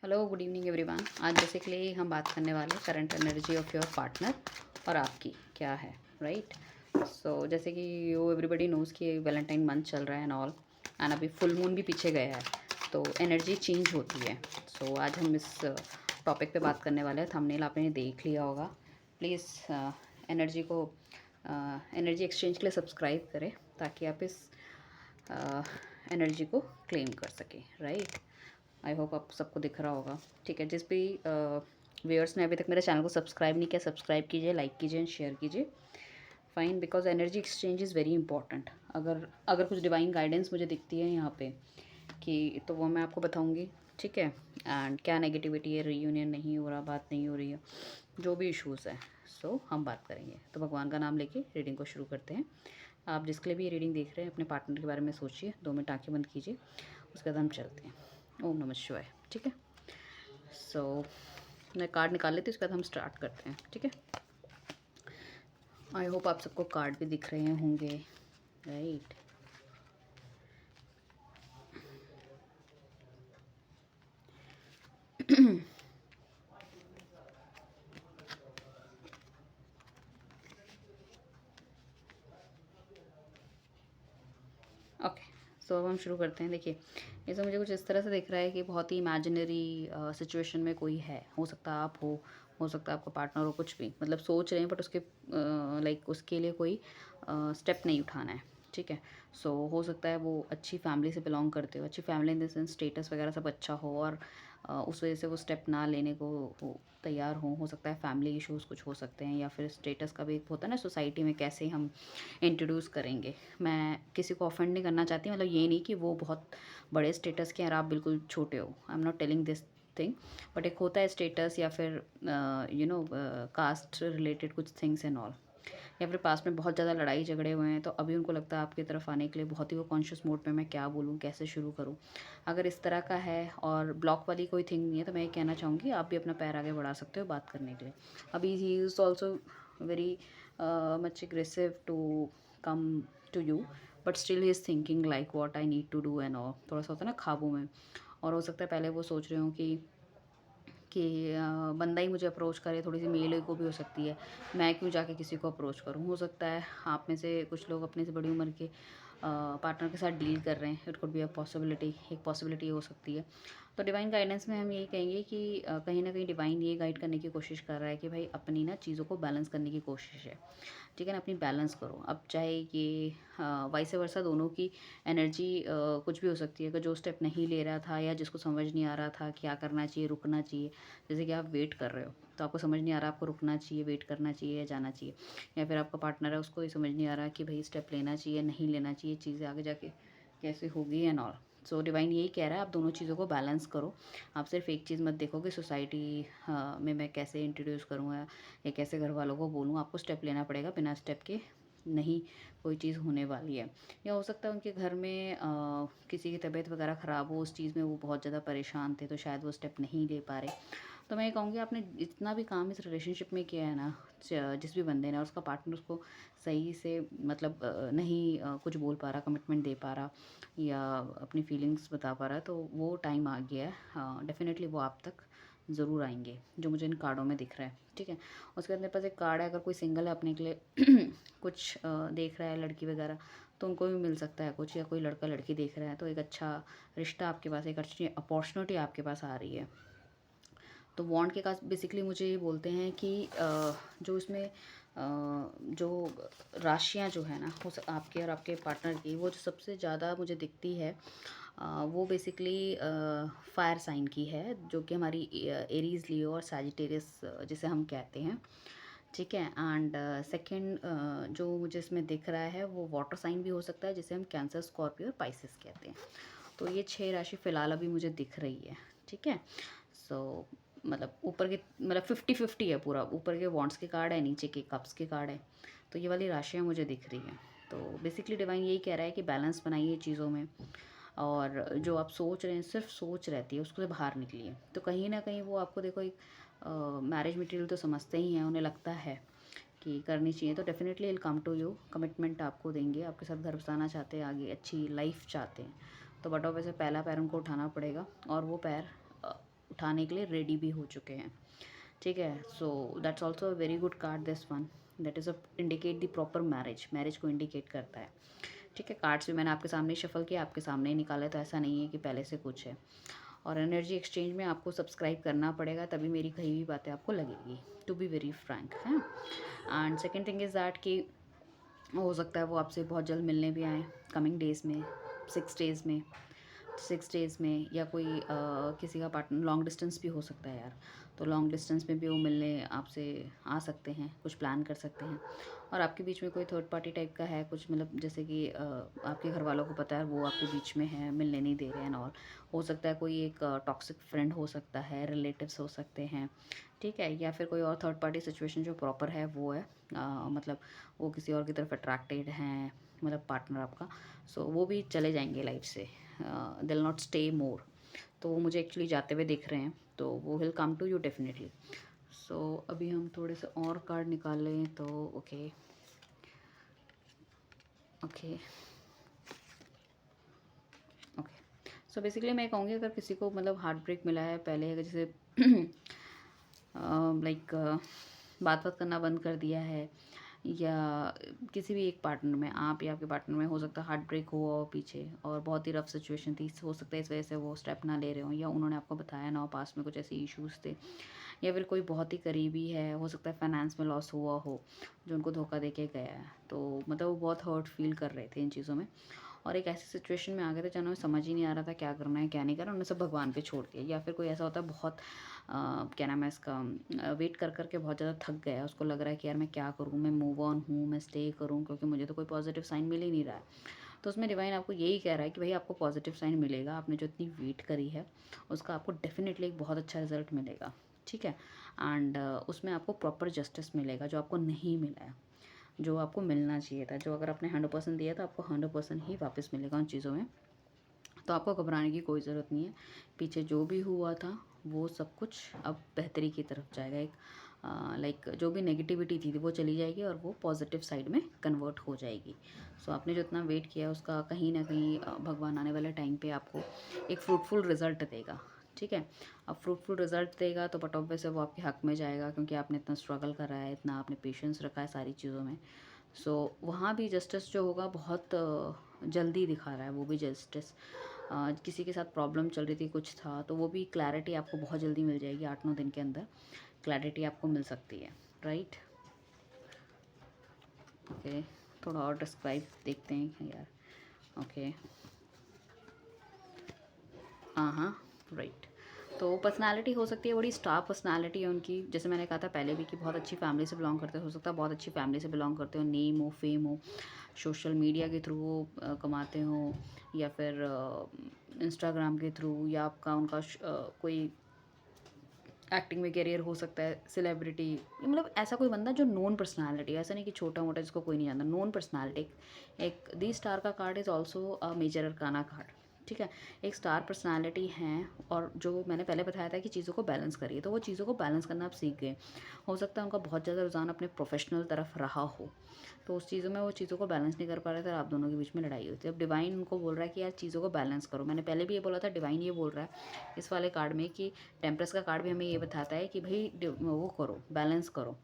Hello, good evening everyone. आज basically हम बात करने वाले current energy of your partner और आपकी क्या है, राइट। सो जैसे कि यू एवरीबडी नोज़ कि वैलेंटाइन मंथ चल रहा है एंड ऑल, एंड अभी फुल मून भी पीछे गया है, तो एनर्जी चेंज होती है। सो आज हम इस टॉपिक पे बात करने वाले हैं। थंबनेल आपने देख लिया होगा। प्लीज़ एनर्जी को एनर्जी एक्सचेंज के लिए सब्सक्राइब करें ताकि आप इस एनर्जी को क्लेम कर सकें, राइट। आई होप आप सबको दिख रहा होगा, ठीक है। जिस भी व्यूअर्स ने अभी तक मेरे चैनल को सब्सक्राइब नहीं किया, सब्सक्राइब कीजिए, लाइक कीजिए एंड शेयर कीजिए। Fine, because energy exchange is very important. अगर अगर कुछ डिवाइन गाइडेंस मुझे दिखती है यहाँ पे कि तो वो मैं आपको बताऊँगी, ठीक है। एंड क्या नेगेटिविटी है, रीयूनियन नहीं हो रहा, बात नहीं हो रही है, जो भी इश्यूज़ है, सो हम बात करेंगे। तो भगवान का नाम लेके रीडिंग को शुरू करते हैं। आप जिसके लिए भी ये रीडिंग देख रहे हैं, अपने पार्टनर के बारे में सोचिए, 2 मिनट आँखें बंद कीजिए, उसके बाद हम चलते हैं। ओम नमः शिवाय, ठीक है। सो मैं कार्ड निकाल लेती हूँ, उसके बाद हम स्टार्ट करते हैं, ठीक है। आई होप आप सबको कार्ड भी दिख रहे होंगे, राइट। ओके, सो अब हम शुरू करते हैं। देखिए, ये सब मुझे कुछ इस तरह से दिख रहा है कि बहुत ही इमेजिनरी सिचुएशन में कोई है। हो सकता है आप हो सकता है आपका पार्टनर हो, कुछ भी मतलब सोच रहे हैं, बट उसके लाइक उसके लिए कोई स्टेप नहीं उठाना है, ठीक है। सो हो सकता है वो अच्छी फैमिली से बिलोंग करते हो, अच्छी family in the sense status वगैरह सब अच्छा हो, और उस वजह से वो स्टेप ना लेने को तैयार हो सकता है फैमिली इश्यूज़ कुछ हो सकते हैं, या फिर स्टेटस का भी एक होता है ना, सोसाइटी में कैसे हम इंट्रोड्यूस करेंगे। मैं किसी को ऑफेंड नहीं करना चाहती, मतलब ये नहीं कि वो बहुत बड़े स्टेटस के हैं और आप बिल्कुल छोटे हो। I am not telling this thing, but एक होता है स्टेटस या फिर कास्ट रिलेटेड कुछ थिंग्स एंड ऑल, या फिर पास में बहुत ज़्यादा लड़ाई झगड़े हुए हैं, तो अभी उनको लगता है आपकी तरफ आने के लिए बहुत ही वो कॉन्शियस मोड में, मैं क्या बोलूँ, कैसे शुरू करूँ। अगर इस तरह का है और ब्लॉक वाली कोई थिंग नहीं है, तो मैं ये कहना चाहूँगी आप भी अपना पैर आगे बढ़ा सकते हो बात करने के लिए। अभी he is also very much aggressive to come to you, but still he is thinking like what I need to do and all. थोड़ा सा होता है ना ख्वाबों में, और हो सकता है पहले वो सोच रहे हो कि बंदा ही मुझे अप्रोच करे, थोड़ी-सी मेल ईगो भी हो सकती है, मैं क्यों जाके किसी को अप्रोच करूँ। हो सकता है आप में से कुछ लोग अपने से बड़ी उम्र के पार्टनर के साथ डील कर रहे हैं, it could be a possibility, एक पॉसिबिलिटी हो सकती है। तो डिवाइन गाइडेंस में हम यही कहेंगे कि कहीं न कहीं डिवाइन ये गाइड करने की कोशिश कर रहा है कि भाई अपनी ना चीज़ों को बैलेंस करने की कोशिश है, ठीक है ना, अपनी बैलेंस करो। अब चाहे ये वाइस वर्सा दोनों की एनर्जी कुछ भी हो सकती है। अगर जो स्टेप नहीं ले रहा था या जिसको समझ नहीं आ रहा था क्या करना चाहिए, रुकना चाहिए, जैसे कि आप वेट कर रहे हो तो आपको समझ नहीं आ रहा आपको रुकना चाहिए, वेट करना चाहिए या जाना चाहिए, या फिर आपका पार्टनर है उसको ये समझ नहीं आ रहा कि भाई स्टेप लेना चाहिए नहीं लेना चाहिए, चीज़ें आगे जाके कैसे होगी एंड ऑल। सो डिवाइन यही कह रहा है आप दोनों चीज़ों को बैलेंस करो। आप सिर्फ एक चीज़ मत देखो कि सोसाइटी में मैं कैसे इंट्रोड्यूस करूँ या कैसे घर वालों को बोलूँ। आपको स्टेप लेना पड़ेगा, बिना स्टेप के नहीं कोई चीज़ होने वाली है। या हो सकता है उनके घर में किसी की तबीयत वगैरह ख़राब हो, उस चीज़ में वो बहुत ज़्यादा परेशान थे, तो शायद वो स्टेप नहीं ले पा रहे। तो मैं ये कहूँगी आपने जितना भी काम इस रिलेशनशिप में किया है ना, जिस भी बंदे ने और उसका पार्टनर उसको सही से मतलब नहीं कुछ बोल पा रहा, कमिटमेंट दे पा रहा या अपनी फीलिंग्स बता पा रहा है, तो वो टाइम आ गया है। डेफ़िनेटली वो आप तक ज़रूर आएँगे, जो मुझे इन कार्डों में दिख रहा है, ठीक है। उसके बाद मेरे पास एक कार्ड है, अगर कोई सिंगल है अपने के लिए कुछ देख रहा है लड़की वगैरह, तो उनको भी मिल सकता है कुछ, या कोई लड़का लड़की देख रहा है तो एक अच्छा रिश्ता आपके पास, एक अच्छी अपॉर्चुनिटी आपके पास आ रही है। तो वॉन्ड के कार्ड्स बेसिकली मुझे ये बोलते हैं कि जो इसमें जो राशियाँ जो है ना आपके और आपके पार्टनर की, वो जो सबसे ज़्यादा मुझे दिखती है वो बेसिकली फायर साइन की है, जो कि हमारी एरीज, लियो और सैजिटेरियस जिसे हम कहते हैं, ठीक है। एंड सेकंड जो मुझे इसमें दिख रहा है वो वाटर साइन भी हो सकता है, जिसे हम कैंसर, स्कॉर्पियो और पाइसेस कहते हैं। तो ये 6 राशि फ़िलहाल अभी मुझे दिख रही है, ठीक है। सो मतलब ऊपर के मतलब 50-50 है पूरा, ऊपर के वॉन्ड्स के कार्ड है, नीचे के कप्स के कार्ड है, तो ये वाली राशियाँ मुझे दिख रही हैं। तो बेसिकली डिवाइन यही कह रहा है कि बैलेंस बनाइए चीज़ों में, और जो आप सोच रहे हैं सिर्फ सोच रहती है, उसको से बाहर निकलिए। तो कहीं ना कहीं वो आपको देखो एक मैरिज मटेरियल तो समझते ही हैं, उन्हें लगता है कि करनी चाहिए, तो definitely will come to you, commitment आपको देंगे, आपके साथ घर बसाना चाहते हैं, आगे अच्छी लाइफ चाहते हैं। तो बट ऑफ वैसे पहला पैर उनको उठाना पड़ेगा, और वो पैर उठाने के लिए रेडी भी हो चुके हैं, ठीक है। So that's also a very good card this one, that is a indicate the proper marriage, marriage को इंडिकेट करता है, ठीक है। कार्ड्स भी मैंने आपके सामने शफल किया, आपके सामने ही निकाले, तो ऐसा नहीं है कि पहले से कुछ है। और एनर्जी एक्सचेंज में आपको सब्सक्राइब करना पड़ेगा, तभी मेरी कही हुई बातें आपको लगेगी, टू बी वेरी फ्रैंक है। And second thing is that कि हो सकता है वो आपसे बहुत जल्द मिलने भी आएँ कमिंग डेज़ में, 6 डेज़ में या कोई किसी का पार्टनर लॉन्ग डिस्टेंस भी हो सकता है यार, तो लॉन्ग डिस्टेंस में भी वो मिलने आपसे आ सकते हैं, कुछ प्लान कर सकते हैं। और आपके बीच में कोई थर्ड पार्टी टाइप का है कुछ, मतलब जैसे कि आपके घर वालों को पता है वो आपके बीच में है, मिलने नहीं दे रहे हैं, और हो सकता है कोई एक टॉक्सिक फ्रेंड हो सकता है, रिलेटिव्स हो सकते हैं, ठीक है। या फिर कोई और थर्ड पार्टी सिचुएशन जो प्रॉपर है वो है, मतलब वो किसी और की तरफ अट्रैक्टेड हैं, मतलब पार्टनर आपका, सो वो भी चले जाएंगे लाइफ से, दिल नॉट स्टे मोर, तो वो मुझे एक्चुअली जाते हुए दिख रहे हैं, तो वो will come to you definitely. So अभी हम थोड़े से और कार्ड निकालें तो okay okay okay. So basically मैं कहूँगी अगर किसी को मतलब हार्ट ब्रेक मिला है पहले, अगर जैसे लाइक बात बात करना बंद कर दिया है, या किसी भी एक पार्टनर में, आप या आपके पार्टनर में हो सकता है हार्ट ब्रेक हुआ हो पीछे और बहुत ही रफ सिचुएशन थी, हो सकता है इस वजह से वो स्टेप ना ले रहे हो, या उन्होंने आपको बताया ना हो, पास में कुछ ऐसे इश्यूज़ थे, या फिर कोई बहुत ही करीबी है, हो सकता है फाइनेंस में लॉस हुआ हो जो उनको धोखा दे के गया है, तो मतलब वो बहुत हर्ट फील कर रहे थे इन चीज़ों में, और एक ऐसी सिचुएशन में आ गए थे जहाँ उन्हें समझ ही नहीं आ रहा था क्या करना है क्या नहीं करना, उन्होंने सब भगवान पे छोड़ दिया। या फिर कोई ऐसा होता है बहुत क्या नाम है इसका, वेट कर कर के बहुत ज़्यादा थक गया है, उसको लग रहा है कि यार मैं क्या करूँ, मैं मूव ऑन हूँ, मैं स्टे करूँ, क्योंकि मुझे तो कोई पॉजिटिव साइन मिल ही नहीं रहा है। तो उसमें डिवाइन आपको यही कह रहा है कि भाई आपको पॉजिटिव साइन मिलेगा, आपने जो इतनी वेट करी है उसका आपको डेफिनेटली एक बहुत अच्छा रिजल्ट मिलेगा, ठीक है। एंड उसमें आपको प्रॉपर जस्टिस मिलेगा जो आपको नहीं मिला है, जो आपको मिलना चाहिए था, जो अगर आपने 100% दिया था आपको 100% ही वापस मिलेगा उन चीज़ों में। तो आपको घबराने की कोई ज़रूरत नहीं है, पीछे जो भी हुआ था वो सब कुछ अब बेहतरी की तरफ जाएगा, एक लाइक जो भी नेगेटिविटी थी वो चली जाएगी और वो पॉजिटिव साइड में कन्वर्ट हो जाएगी। सो आपने जो इतना वेट किया उसका कहीं ना कहीं भगवान आने वाले टाइम पे आपको एक फ्रूटफुल रिजल्ट देगा, ठीक है। अब फ्रूटफुल रिजल्ट देगा तो बट ऑब्वियस है वो आपके हक में जाएगा, क्योंकि आपने इतना स्ट्रगल करा है, इतना आपने पेशेंस रखा है सारी चीज़ों में। सो वहाँ भी जस्टिस जो होगा बहुत जल्दी दिखा रहा है, वो भी जस्टिस, किसी के साथ प्रॉब्लम चल रही थी, कुछ था, तो वो भी क्लैरिटी आपको बहुत जल्दी मिल जाएगी, 8-9 दिन के अंदर क्लैरिटी आपको मिल सकती है, राइट। ओके, थोड़ा और डिस्क्राइब देखते हैं यार। ओके, हाँ, राइट। तो पर्सनालिटी हो सकती है बड़ी स्टार पर्सनालिटी है उनकी, जैसे मैंने कहा था पहले भी कि बहुत अच्छी फैमिली से बिलोंग करते हो सकता है बहुत अच्छी फैमिली से बिलोंग करते हो, नेम हो, फेम हो, सोशल मीडिया के थ्रू वो कमाते हो, या फिर इंस्टाग्राम के थ्रू, या आपका उनका कोई एक्टिंग में करियर हो सकता है, सेलिब्रिटी, मतलब ऐसा कोई बंदा जो नोन पर्सनालिटी, ऐसा नहीं कि छोटा मोटा जिसको कोई नहीं जानता, नोन पर्सनालिटी। एक दी स्टार का card is also a major arcana card, ठीक है। एक स्टार पर्सनालिटी हैं, और जो मैंने पहले बताया था कि चीज़ों को बैलेंस करिए, तो वो चीज़ों को बैलेंस करना आप सीख गए। हो सकता है उनका बहुत ज़्यादा रुझान अपने प्रोफेशनल तरफ रहा हो, तो उस चीज़ों में वो चीज़ों को बैलेंस नहीं कर पा रहे थे और आप दोनों के बीच में लड़ाई हुई थी। अब डिवाइन उनको बोल रहा है कि यार चीज़ों को बैलेंस करो, मैंने पहले भी ये बोला था, डिवाइन ये बोल रहा है इस वाले कार्ड में कि टेम्परेस का कार्ड भी हमें ये बताता है कि भाई वो करो, बैलेंस करो,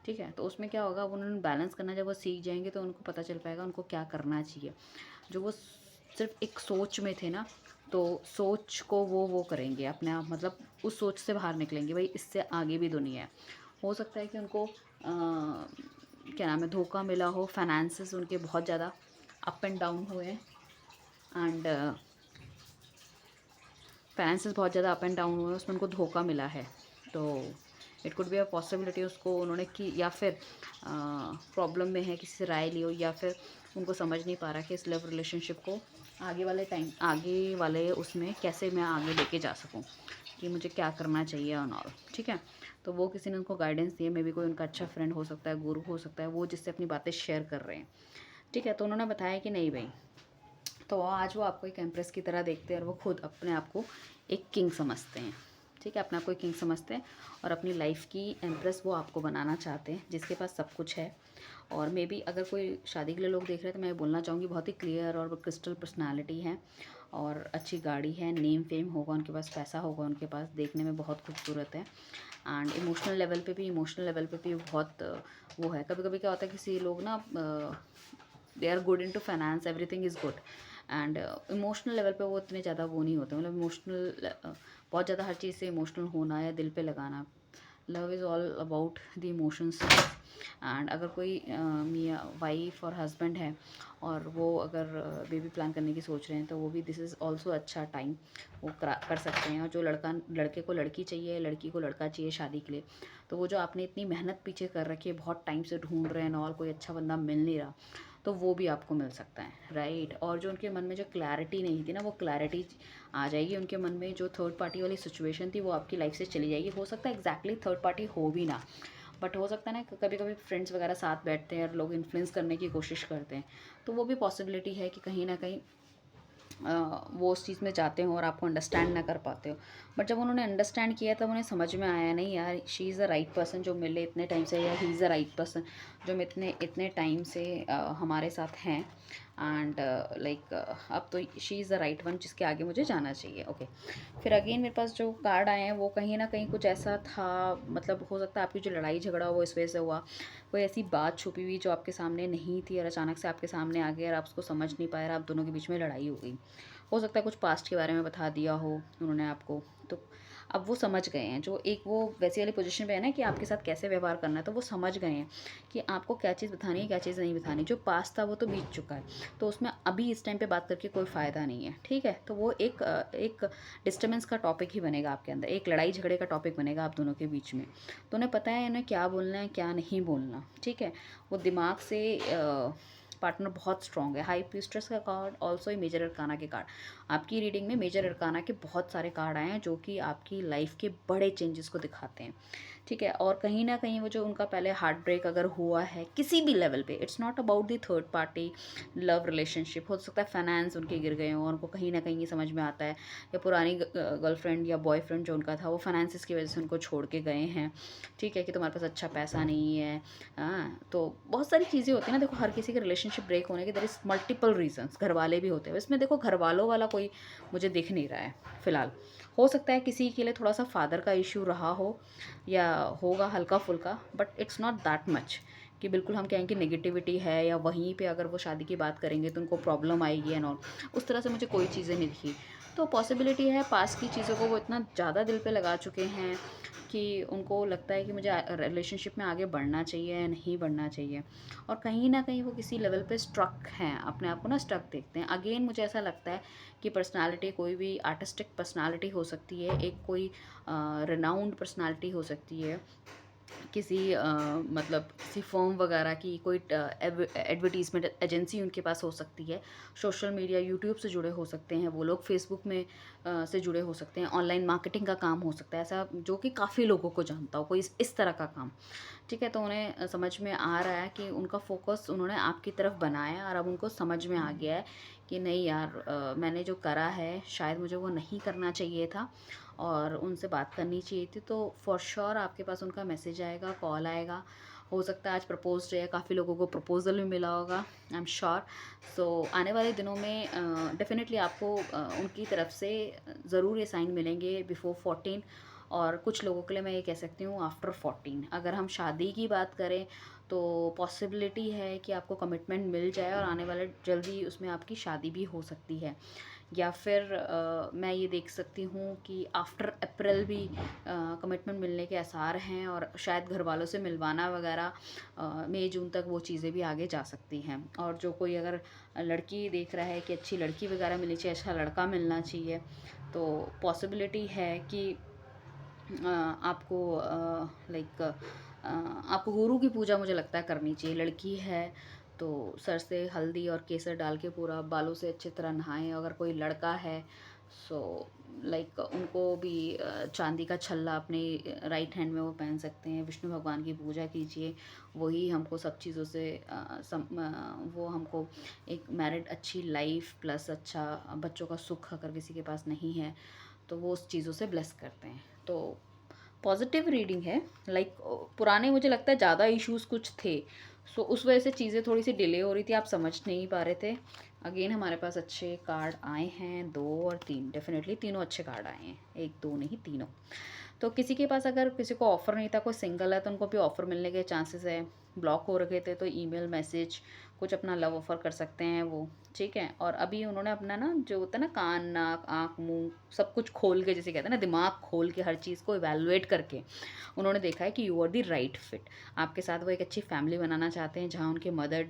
ठीक है। तो उसमें क्या होगा, अब उन्होंने बैलेंस करना जब वो सीख जाएंगे तो उनको पता चल पाएगा उनको क्या करना चाहिए। जो वो सिर्फ एक सोच में थे ना, तो सोच को वो करेंगे अपने आप, मतलब उस सोच से बाहर निकलेंगे, भाई इससे आगे भी दुनिया है। हो सकता है कि उनको क्या नाम है, धोखा मिला हो, फाइनेंसेस उनके बहुत ज़्यादा अप एंड डाउन हुए हैं, एंड फाइनेंसेस बहुत ज़्यादा अप एंड डाउन हुए हैं, उसमें उनको धोखा मिला है, तो it could be a possibility उसको उन्होंने की, या फिर प्रॉब्लम में है, किसी से राय ली हो, या फिर उनको समझ नहीं पा रहा कि इस लव रिलेशनशिप को आगे वाले उसमें कैसे मैं आगे लेके जा सकूं, कि मुझे क्या करना चाहिए और ऑल, ठीक है। तो वो किसी ने उनको गाइडेंस दी है, मे बी कोई उनका अच्छा फ्रेंड हो सकता है, गुरु हो सकता है, वो जिससे अपनी बातें शेयर कर रहे हैं, ठीक है। तो उन्होंने बताया कि नहीं भाई, तो आज वो आपको एक एम्प्रेस की तरह देखते हैं और वो खुद अपने आप को एक किंग समझते हैं, ठीक है। अपने आप को एक किंग समझते हैं और अपनी लाइफ की एम्प्रेस वो आपको बनाना चाहते हैं, जिसके पास सब कुछ है। और मे बी अगर कोई शादी के लिए लोग देख रहे हैं तो मैं बोलना चाहूँगी बहुत ही क्लियर और क्रिस्टल पर्सनालिटी है, और अच्छी गाड़ी है, नेम फेम होगा उनके पास, पैसा होगा उनके पास, देखने में बहुत खूबसूरत है। एंड इमोशनल लेवल पे भी बहुत वो है। कभी कभी क्या होता है, किसी लोग ना they are good in to finance, everything is good, and emotional level पे वो इतने ज़्यादा वो नहीं होते, मतलब इमोशनल बहुत ज़्यादा हर चीज़ से इमोशनल होना या दिल पे लगाना। Love is all about the emotions. And अगर कोई मियाँ वाइफ और हस्बैंड है और वो अगर बेबी प्लान करने की सोच रहे हैं, तो वो भी दिस इज़ ऑल्सो अच्छा टाइम, वो कर सकते हैं। और जो लड़के को लड़की चाहिए, लड़की को लड़का चाहिए शादी के लिए, तो वो जो आपने इतनी मेहनत पीछे कर रखी है, बहुत टाइम से ढूंढ रहे हैं और कोई अच्छा बंदा मिल नहीं रहा, तो वो भी आपको मिल सकता है, राइट। और जो उनके मन में जो क्लैरिटी नहीं थी ना, वो क्लैरिटी आ जाएगी उनके मन में। जो थर्ड पार्टी वाली सिचुएशन थी वो आपकी लाइफ से चली जाएगी। हो सकता है एग्जैक्टली थर्ड पार्टी हो भी ना, बट हो सकता है ना कभी कभी फ्रेंड्स वगैरह साथ बैठते हैं और लोग इन्फ्लुएंस करने की कोशिश करते हैं, तो वो भी पॉसिबिलिटी है कि कहीं ना कहीं वो उस चीज़ में जाते हो और आपको अंडरस्टैंड ना कर पाते हो। बट जब उन्होंने अंडरस्टैंड किया तब उन्हें समझ में आया, नहीं यार, she is the right person जो मिले इतने टाइम से, या he is the right person जो इतने इतने टाइम से हमारे साथ हैं। एंड लाइक अब तो she is the right one जिसके आगे मुझे जाना चाहिए। ओके, फिर अगेन मेरे पास जो कार्ड आए हैं वो कहीं ना कहीं कुछ ऐसा था, मतलब हो सकता है आपकी जो लड़ाई झगड़ा वो इस वजह से हुआ, कोई ऐसी बात छुपी हुई जो आपके सामने नहीं थी और अचानक से आपके सामने आ गई और आप उसको समझ नहीं पाए और आप दोनों के बीच में लड़ाई हो गई। हो सकता है कुछ पास्ट के बारे में बता दिया हो उन्होंने आपको, तो अब वो समझ गए हैं। जो एक वो वैसी वाली पोजीशन पे है ना कि आपके साथ कैसे व्यवहार करना है, तो वो समझ गए हैं कि आपको क्या चीज़ बतानी है, क्या चीज़ नहीं बतानी। जो पास्ट था वो तो बीत चुका है, तो उसमें अभी इस टाइम पे बात करके कोई फ़ायदा नहीं है, ठीक है। तो वो एक डिस्टर्बेंस का टॉपिक ही बनेगा आपके अंदर, एक लड़ाई झगड़े का टॉपिक बनेगा आप दोनों के बीच में। तो उन्हें पता है इन्हें क्या बोलना है क्या नहीं बोलना, ठीक है। वो दिमाग से पार्टनर बहुत स्ट्रॉन्ग है। हाई प्रीस्ट्रेस का कार्ड, ऑल्सो मेजर अरकाना के कार्ड। आपकी रीडिंग में मेजर अरकाना के बहुत सारे कार्ड आए हैं जो कि आपकी लाइफ के बड़े चेंजेस को दिखाते हैं, ठीक है। और कहीं ना कहीं वो जो उनका पहले हार्ट ब्रेक अगर हुआ है किसी भी लेवल पे, it's not about the third party love relationship, हो सकता है फाइनेंस उनके गिर गए हों और उनको कहीं ना कहीं ये समझ में आता है, या पुरानी गर्लफ्रेंड या बॉयफ्रेंड जो उनका था वो फाइनेंसिस की वजह से उनको छोड़ के गए हैं, ठीक है, कि तुम्हारे पास अच्छा पैसा नहीं है। हाँ, तो बहुत सारी चीज़ें होती हैं ना, देखो हर किसी के रिलेशनशिप ब्रेक होने के देयर इज़ मल्टीपल रीजंस, घर वाले भी होते हैं। इसमें देखो घर वालों वाला कोई मुझे दिख नहीं रहा है फ़िलहाल। हो सकता है किसी के लिए थोड़ा सा फादर का इशू रहा हो या होगा हल्का फुल्का, but it's not that much कि बिल्कुल हम कहें कि नेगेटिविटी है, या वहीं पे अगर वो शादी की बात करेंगे तो उनको प्रॉब्लम आएगी एंड ऑल। उस तरह से मुझे कोई चीज़ें नहीं दिखी। तो पॉसिबिलिटी है पास की चीज़ों को वो इतना ज़्यादा दिल पे लगा चुके हैं कि उनको लगता है कि मुझे रिलेशनशिप में आगे बढ़ना चाहिए या नहीं बढ़ना चाहिए, और कहीं ना कहीं वो किसी लेवल पे स्ट्रक हैं, अपने आप को ना स्ट्रक देखते हैं। अगेन मुझे ऐसा लगता है कि पर्सनालिटी कोई भी आर्टिस्टिक पर्सनालिटी हो सकती है, एक कोई रिनाउंड पर्सनालिटी हो सकती है, किसी मतलब किसी फर्म वगैरह की कोई एडवर्टीज़मेंट एजेंसी उनके पास हो सकती है, सोशल मीडिया यूट्यूब से जुड़े हो सकते हैं वो लोग, फेसबुक में से जुड़े हो सकते हैं, ऑनलाइन मार्केटिंग का काम हो सकता है ऐसा, जो कि काफ़ी लोगों को जानता हो कोई इस तरह का काम, ठीक है। तो उन्हें समझ में आ रहा है कि उनका फोकस उन्होंने आपकी तरफ बनाया और अब उनको समझ में आ गया है कि नहीं यार, मैंने जो करा है शायद मुझे वो नहीं करना चाहिए था और उनसे बात करनी चाहिए थी। तो फॉर श्योर आपके पास उनका मैसेज आएगा, कॉल आएगा। हो सकता है आज प्रपोज डे है, काफ़ी लोगों को प्रपोजल भी मिला होगा, आई एम श्योर। सो आने वाले दिनों में डेफिनेटली आपको उनकी तरफ से ज़रूर ये साइन मिलेंगे बिफोर 14, और कुछ लोगों के लिए मैं ये कह सकती हूँ आफ्टर 14। अगर हम शादी की बात करें तो पॉसिबिलिटी है कि आपको कमिटमेंट मिल जाए और आने वाले जल्दी उसमें आपकी शादी भी हो सकती है, या फिर मैं ये देख सकती हूँ कि आफ्टर अप्रैल भी कमिटमेंट मिलने के आसार हैं, और शायद घर वालों से मिलवाना वगैरह मई जून तक वो चीज़ें भी आगे जा सकती हैं। और जो कोई अगर लड़की देख रहा है कि अच्छी लड़की वगैरह मिलनी चाहिए, अच्छा लड़का मिलना चाहिए, तो पॉसिबिलिटी है कि आपको लाइक आपको गुरु की पूजा मुझे लगता है करनी चाहिए। लड़की है तो सर से हल्दी और केसर डाल के पूरा बालों से अच्छी तरह नहाएं। अगर कोई लड़का है सो लाइक उनको भी चांदी का छल्ला अपने राइट हैंड में वो पहन सकते हैं। विष्णु भगवान की पूजा कीजिए, वही हमको सब चीज़ों से वो हमको एक मैरिड अच्छी लाइफ प्लस अच्छा बच्चों का सुख अगर किसी के पास नहीं है तो वो उस चीज़ों से ब्लेस करते हैं। तो पॉजिटिव रीडिंग है। लाइक पुराने मुझे लगता है ज़्यादा इश्यूज कुछ थे, सो उस वजह से चीज़ें थोड़ी सी डिले हो रही थी, आप समझ नहीं पा रहे थे। अगेन हमारे पास अच्छे कार्ड आए हैं 2 और 3, डेफिनेटली तीनों अच्छे कार्ड आए हैं, 1 2 नहीं तीनों। तो किसी के पास अगर किसी को ऑफ़र नहीं था, कोई सिंगल है तो उनको भी ऑफ़र मिलने के चांसेस है। ब्लॉक हो रखे थे तो ईमेल, मैसेज कुछ अपना लव ऑफ़र कर सकते हैं वो, ठीक है। और अभी उन्होंने अपना ना जो होता है ना कान, नाक, आँख, मुँह सब कुछ खोल के, जैसे कहते हैं ना दिमाग खोल के हर चीज़ को इवैल्यूएट करके उन्होंने देखा है कि you are the right fit. आपके साथ वो एक अच्छी फैमिली बनाना चाहते हैं जहाँ उनके मदर,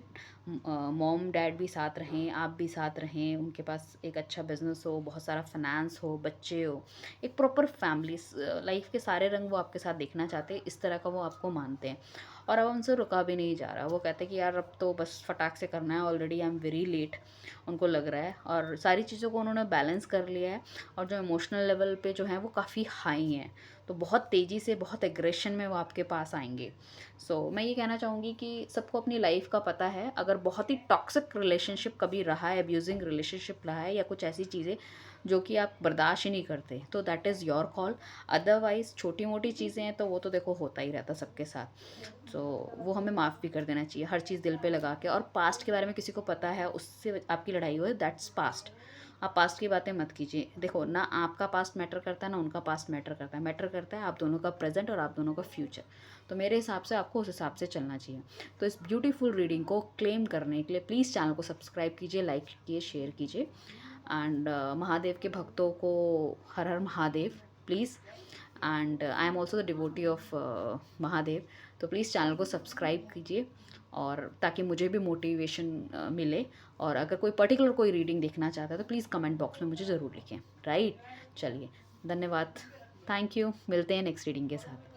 मॉम डैड भी साथ रहें, आप भी साथ रहें, उनके पास एक अच्छा बिज़नेस हो, बहुत सारा फाइनेंस हो, बच्चे हो, एक प्रॉपर फैमिली लाइफ के सारे रंग वो आपके साथ देखना चाहते हैं, इस तरह का वो आपको मानते हैं। और अब उनसे रुका भी नहीं जा रहा, वो कहते हैं कि यार अब तो बस फटाक से करना है, already I am very late उनको लग रहा है। और सारी चीज़ों को उन्होंने बैलेंस कर लिया है और जो इमोशनल लेवल पे जो है वो काफ़ी हाई हैं, तो बहुत तेज़ी से बहुत एग्रेशन में वो आपके पास आएंगे। मैं ये कहना चाहूँगी कि सबको अपनी लाइफ का पता है, अगर बहुत ही टॉक्सिक रिलेशनशिप कभी रहा है, अब्यूजिंग रिलेशनशिप रहा है या कुछ ऐसी चीज़ें जो कि आप बर्दाश्त ही नहीं करते, तो that is your call. Otherwise छोटी मोटी चीज़ें हैं तो वो तो देखो होता ही रहता सबके साथ, तो वो हमें माफ़ भी कर देना चाहिए, हर चीज़ दिल पे लगा के। और पास्ट के बारे में किसी को पता है उससे आपकी लड़ाई हो, दैट्स पास्ट। आप पास्ट की बातें मत कीजिए। देखो ना आपका पास्ट मैटर करता है ना उनका पास्ट मैटर करता है, मैटर करता है आप दोनों का प्रेजेंट और आप दोनों का फ्यूचर। तो मेरे हिसाब से आपको उस हिसाब से चलना चाहिए। तो इस ब्यूटीफुल रीडिंग को क्लेम करने के लिए प्लीज़ चैनल को सब्सक्राइब कीजिए, लाइक कीजिए, शेयर कीजिए। एंड महादेव के भक्तों को हर हर Mahadev please. And I am also the devotee of Mahadev. तो प्लीज़ चैनल को सब्सक्राइब कीजिए और ताकि मुझे भी मोटिवेशन मिले। और अगर कोई पर्टिकुलर कोई रीडिंग देखना चाहता है तो प्लीज़ कमेंट बॉक्स में मुझे ज़रूर लिखें, राइट। चलिए, धन्यवाद, थैंक यू, मिलते हैं नेक्स्ट रीडिंग के साथ।